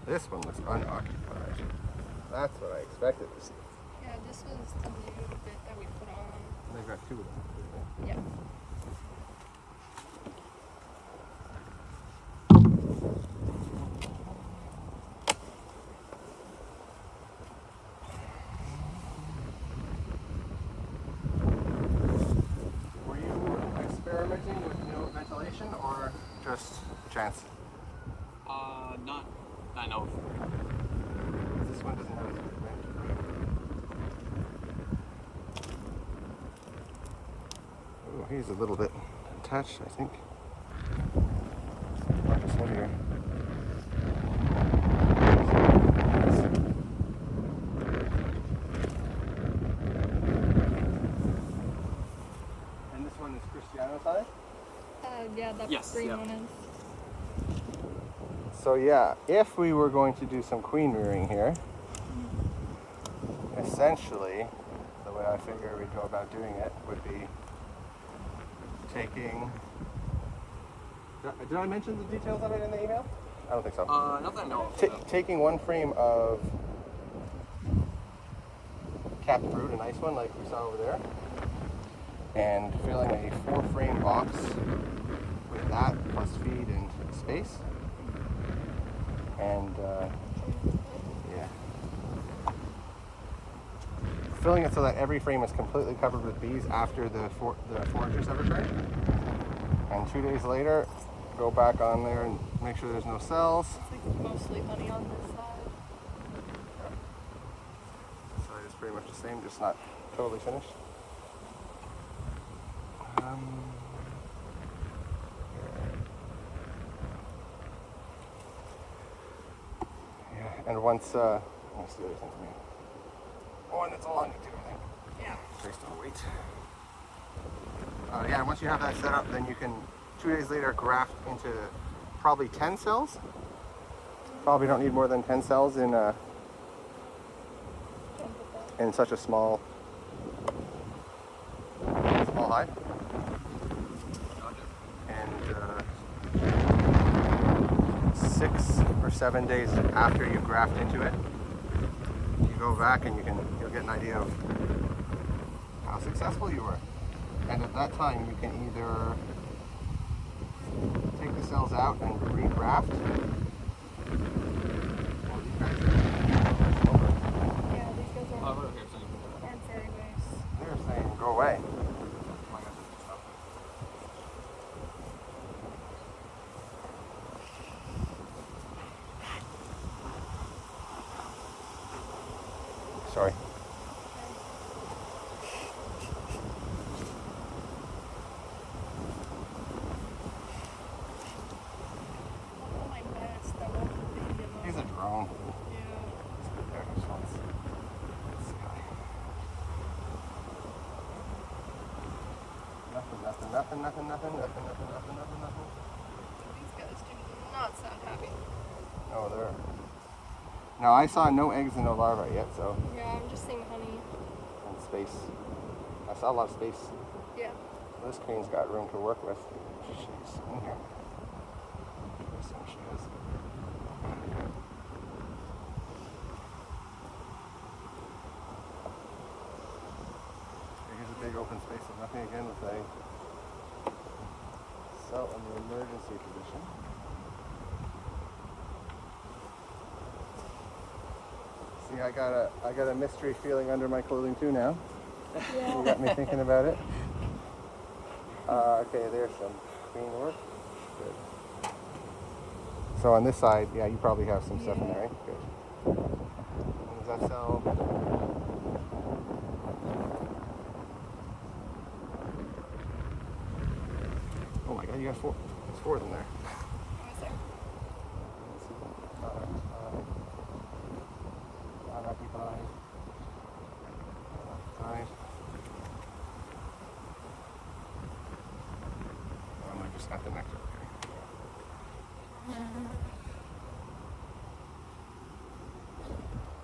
This one looks unoccupied. That's what I expected to see. Yeah, this was the new bit that we put on. They've got two of them. Yeah. Were you experimenting with no ventilation or just chance? Not I know of. This one doesn't have as good vent. Oh, he's a little bit attached, I think. Not this one here. And this one is Cristiano size? Yeah, that Yes, green yeah. one is. So yeah, if we were going to do some queen rearing here, essentially, the way I figure we'd go about doing it would be taking... Did I mention the details of it in the email? I don't think so. Not that I know of. Taking one frame of capped brood, a nice one like we saw over there, and filling a 4-frame box with that plus feed and space. And yeah, filling it so that every frame is completely covered with bees after the foragers have returned. And 2 days later, go back on there and make sure there's no cells. It's like mostly honey on this side. This side is pretty much the same, just not totally finished. And once, what's the other thing for me? Oh, and it's all on you too, I think. Yeah. Based on weight. Yeah, once you have that set up, then you can, 2 days later, graft into probably 10 cells. Probably don't need more than 10 cells in such a small hive. And 6 or 7 days after you graft into it, you go back and you'll get an idea of how successful you were. And at that time, you can either take the cells out and regraft, or these guys Yeah, these guys aren't very nice. they're saying go away. Sorry. My best. That won't be enough. He's a drone. Yeah. Nothing. These guys do not sound happy. Oh, they're... Now, I saw no eggs and no larvae yet, so... Yeah, I'm just seeing honey. And space. I saw a lot of space. Yeah. This queen's got room to work with. She's in here. So she is. Here's a big open space of nothing again with a cell in the emergency position. See, I got a mystery feeling under my clothing too now. You got me thinking about it. Okay, there's some clean work. Good. So on this side, yeah, you probably have some stuff in there, right? Good. And does that cell? Oh my God, you got 4. There's 4 in there. What's there? Unoccupied. Oh, I just got the nectar. Okay.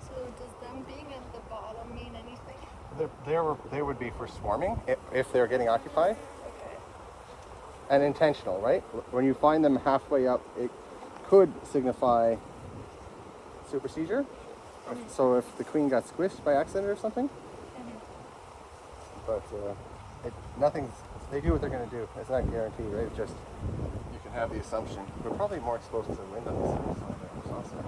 So does them being at the bottom mean anything? They would be for swarming if they're getting occupied. Okay. And intentional, right? When you find them halfway up, it could signify supersedure. So if the queen got squished by accident or something. But nothing's. They do what they're going to do. It's not guaranteed, right? It's just you can have the assumption. We're probably more exposed to the wind on this side of the saucer.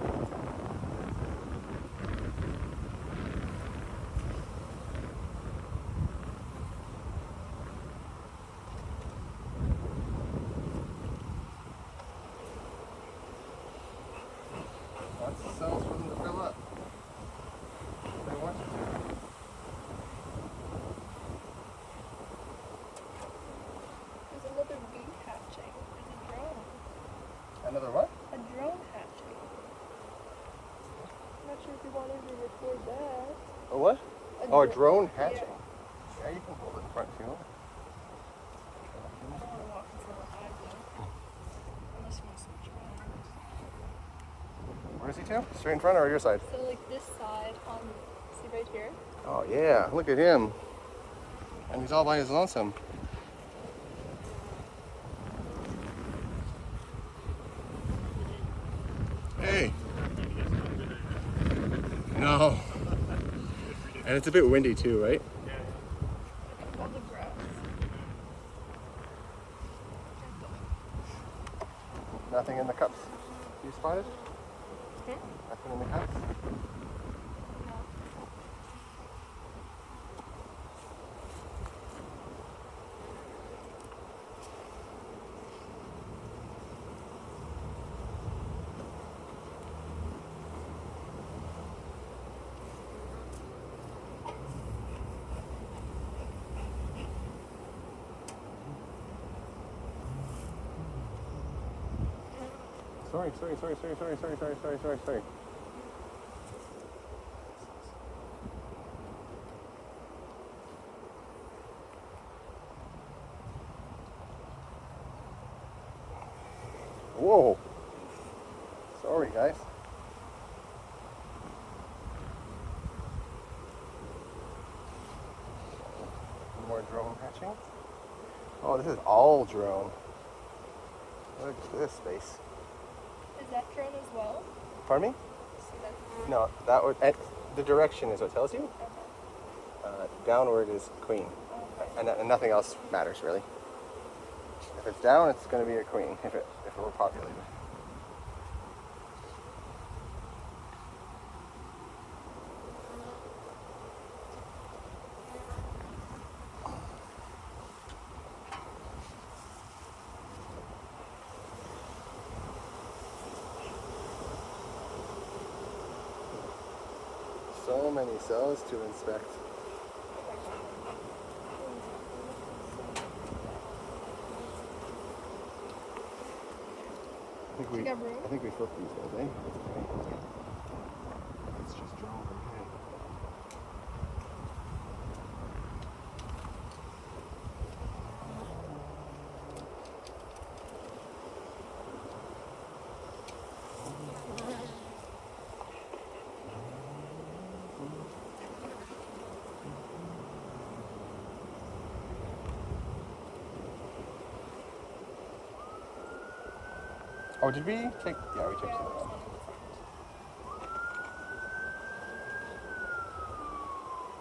Lots of cells for them to fill up. They want you to. There's another bee hatching. There's a drone. Another what? A drone hatching. I'm not sure if you wanted to record that. A what? Oh, a drone Yeah. hatching. Yeah, you can hold it in front if you want. I don't want to walk in front of the hive though. Unless you want to switch around. Where is he to? Straight in front or your side? So like this side on, see right here? Oh yeah, look at him. And he's all by his lonesome. Hey. No. And it's a bit windy too, right? All the grass. Nothing in the cups. You spotted? Hmm? Nothing in the cups? Sorry. Whoa. Sorry, guys. More drone hatching. Oh, this is all drone. Look at this space. Is that drone as well? Pardon me? See that? No, that would. The direction is what tells you. Downward is queen, and nothing else matters really. If it's down, it's going to be a queen. If it were populated. So many cells to inspect. You got room? I think we flipped these guys, eh? It's just drone okay. Oh, did we take? Yeah, we took some.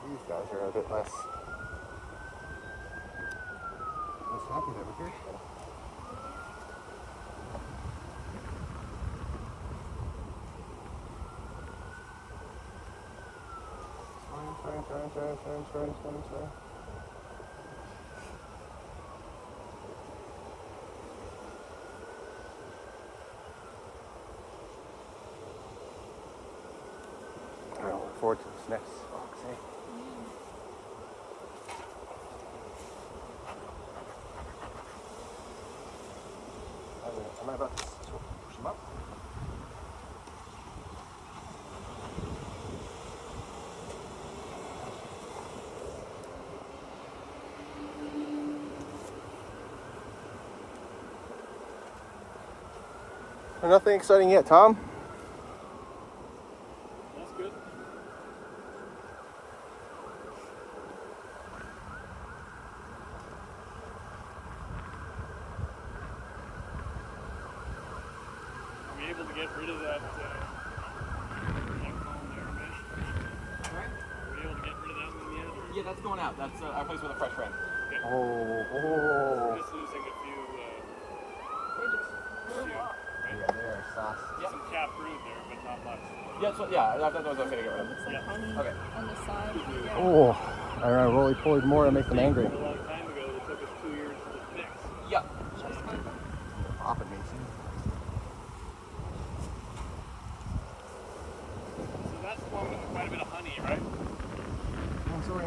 These guys are a bit less happy that we're here. Fine. I look forward to this next box, eh? Am I about to push them up? Nothing exciting yet, Tom. That's good. Are we able to get rid of that column there, Mitch? Right? Are we able to get rid of that one in the end? Or? Yeah, that's going out. That's I replaced with a fresh frame. Okay. Oh, We're just losing a few, right? Yeah, there, sauce. Yeah. Some cap brood there, but not much. Yeah, so yeah, that was okay to get rid of. Looks like Yeah. honey Okay. on the side. Yeah. Oh, I don't know, roly poly more to make them angry. A long time ago, it took us 2 years to fix. Yeah. Just fine. Popping me. So that's the one with quite a bit of honey, right? I'm sorry.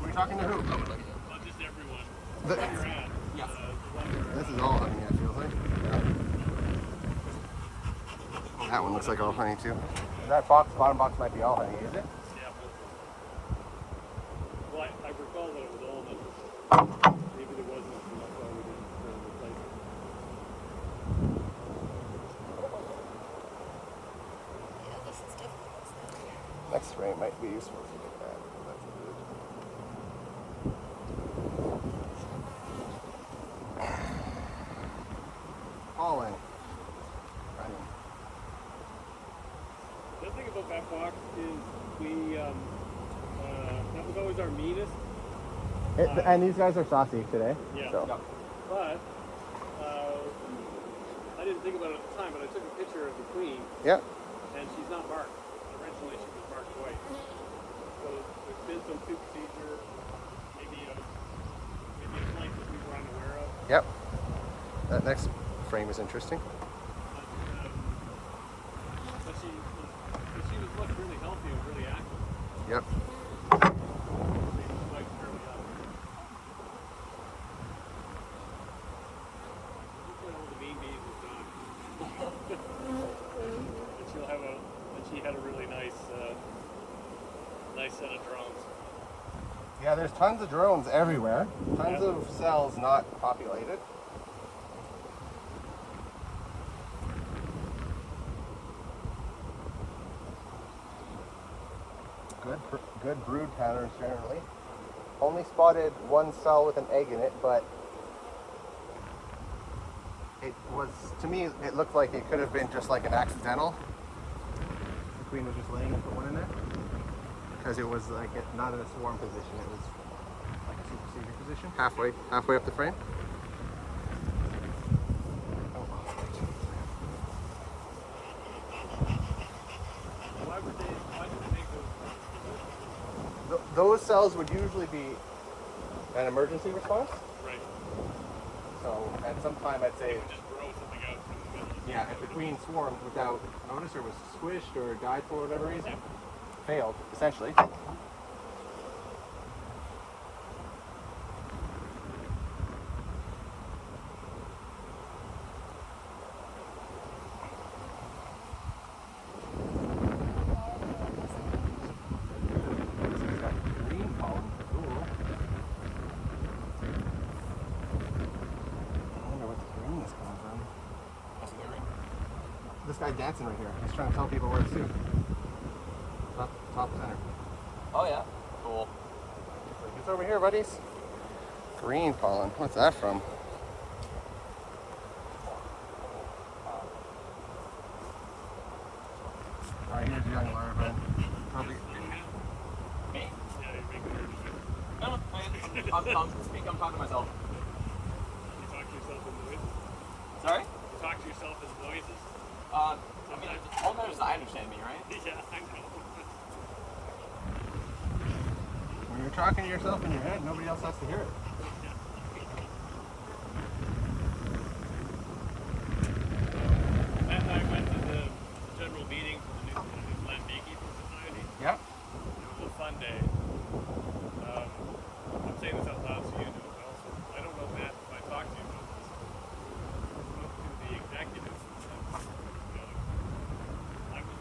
Were you talking to who? Not just everyone. The- Where you're at. Yeah. The one where- This is all honey, I feel like. Yeah. That one looks like all honey too. That bottom box might be all honey, is it? Yeah. Well, I recall that it was almond. Maybe there wasn't, and that's why we didn't replace it. Yeah, this is different. Next frame might be useful to get that. That's good. Pollen. Running. The other thing about that box is that was always our meanest. And these guys are saucy today. Yeah. So. But I didn't think about it at the time, but I took a picture of the queen, Yeah. and she's not marked. Originally, she was marked white. So there's been some food procedure, maybe a flight that we were unaware of. Yep. That next frame is interesting. But she looked really healthy and really active. Yep. She was quite fairly up. Hopefully all the mean bees is gone. And she had a really nice set of drones. Yeah, there's tons of drones everywhere. Tons of cells not populated. Good brood patterns generally. Only spotted one cell with an egg in it, but it was, to me, it looked like it could have been just like an accidental. The queen was just laying and put one in there. Because it was like not in a swarm position, it was like a superseded position. Halfway up the frame. Why did they make those? Those cells would usually be an emergency response. Right. So at some time I'd They say, would just grow something out from the middle. yeah, if the queen swarmed without notice or was squished or died for whatever reason, failed essentially. Green pollen, cool. I wonder what the green is coming from. This guy dancing right here. He's trying to tell people where to shoot. Top center. Oh yeah. Cool. It's over here, buddies. Green pollen. What's that from? Alright, here's a young larva. Probably. Me? Yeah, you're making her just No, I'm talking to myself. you talk to yourself in noises. Sorry? You talk to yourself in noises. I mean, all that matters is I understand me, right? Yeah, I know. When you're talking to yourself in your head, nobody else has to hear it. I went to the general meeting for the Newfoundland Beekeeping Society. Yep. It was a fun day. I'm saying this out loud so you know, but also, I don't know, Matt, if I talked to you about this. I spoke to the executives and said, you know, I was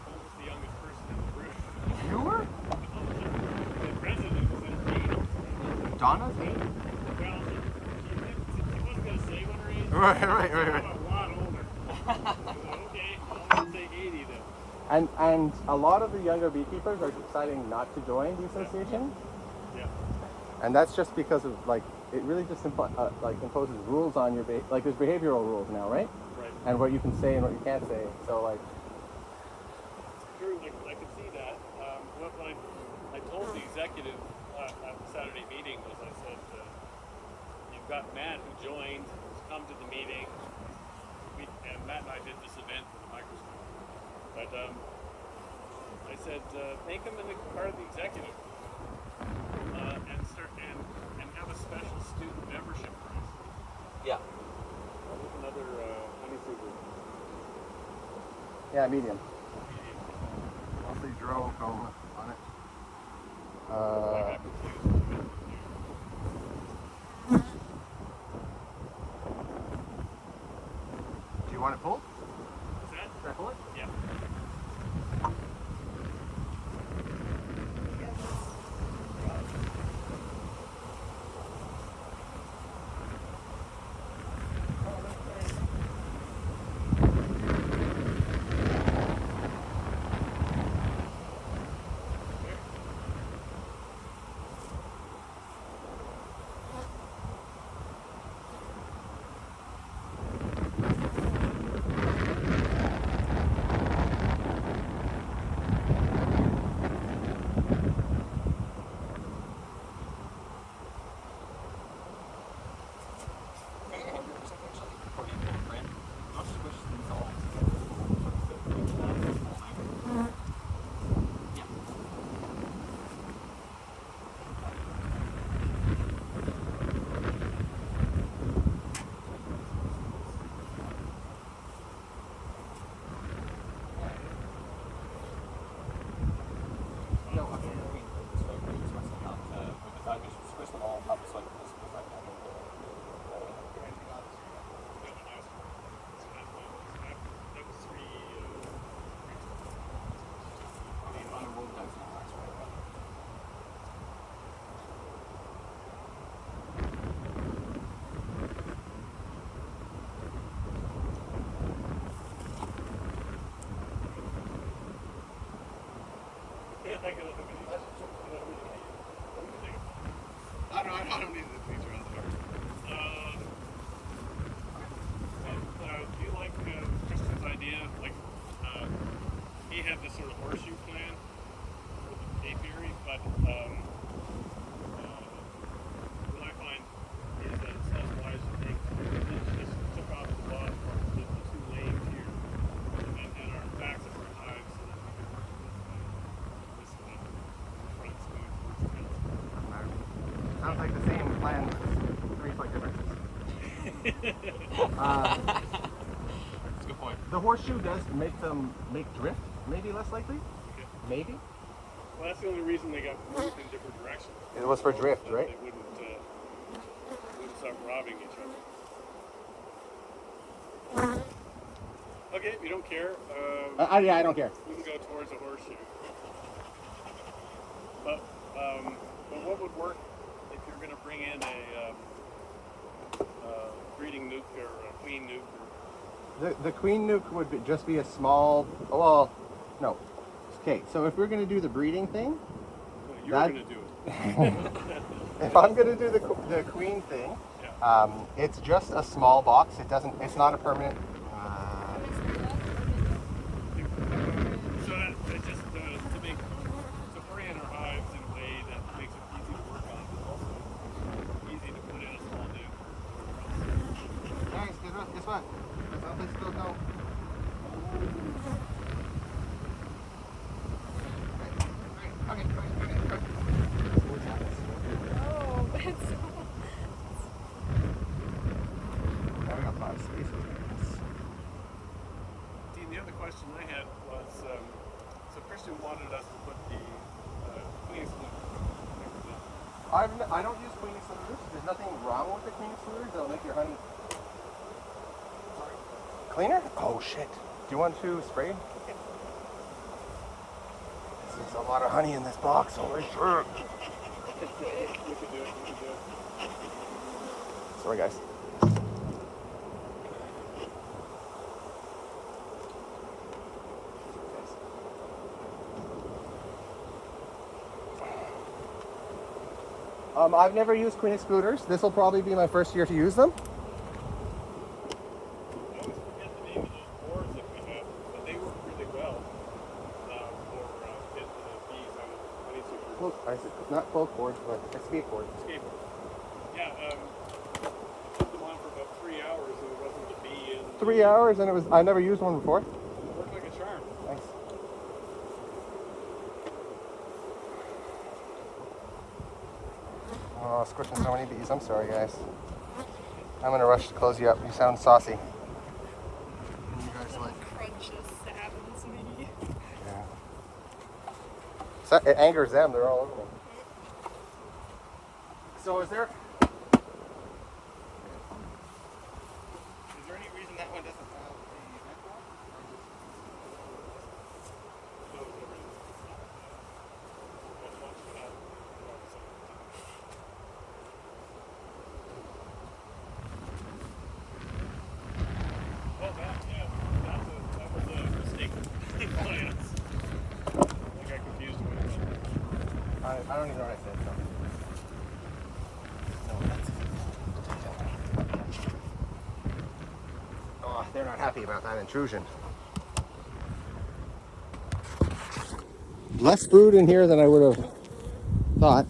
almost the youngest person in the room. You were? The president was 18. Donna's 8? Well, she lived to Right. I'm a lot older. Okay, I'm gonna say 80 then. And a lot of the younger beekeepers are deciding not to join the association, Yeah. and that's just because of like it really just imposes rules on your like there's behavioral rules now, right? Right. And what you can say and what you can't say. So like, True, I could see that. What I told the executive at the Saturday meeting was I said, you've got Matt who joined, who's come to the meeting, and Matt and I did this event with a microscope. But I said, make him part of the executive and have a special student membership price. Yeah. With another honeysuckle. yeah, medium. Mostly dro comb on it. Do you want it pulled? Is that? Should I pull it? Yeah. I don't need the feature on Do you like Kristen's idea? Like, he had this sort of horseshoe plan with the apiary, but what I find is that it's less wise to think just took off the bottom part, the two lanes here, and our backs of our hives, so that we can work this way, the front's going towards the fence. Sounds like the same plan with 3-foot differences. That's a good point. The horseshoe does make drift maybe less likely. Okay. Maybe. Well, that's the only reason they got moved in different directions. It was for drift, right? They wouldn't start robbing each other. Okay, if you don't care, Yeah, I don't care. we can go towards a horseshoe. But what would work if you're going to bring in a breeding nuke or a queen nuke? The queen nuke would just be a small. Well, no. Okay, so if we're gonna do the breeding thing, You're going to do it. if I'm gonna do the queen thing, Yeah. it's just a small box. It's not a permanent. So that just to orient our hives in a way that makes it easy to work on, but also easy to put in a small nuke. Guys, guess what? Someplace to go. Okay. Oh, but it's so. Now we got 5 spaces. Dean, the other question I had was, so Christian wanted us to put the queen salute. I don't use queen saluters. There's nothing wrong with the queen saluters. They'll make your honey cleaner. Oh shit! Do you want to spray? There's a lot of honey in this box. Holy shit! We could do it. Sorry, guys. I've never used queen excluders. This will probably be my first year to use them. I always forget the name of those boards that we have, but they work really well for getting the bees out of honeysuckle. Not cloak boards, but escape boards. Skateboard. Yeah, I put them on for about 3 hours and there wasn't a bee in. 3 hours, and I never used one before. It worked like a charm. Nice. Oh, squishing so many bees. I'm sorry, guys. I'm gonna rush to close you up. You sound saucy. You guys like? Crunches saddens me. Yeah. So it angers them. They're all over me. So is there any reason that one doesn't have the vent wall? Oh, that was a mistake by us. I got confused with it. I don't even know what I said. No. Oh, they're not happy about that intrusion. Less brood in here than I would have thought.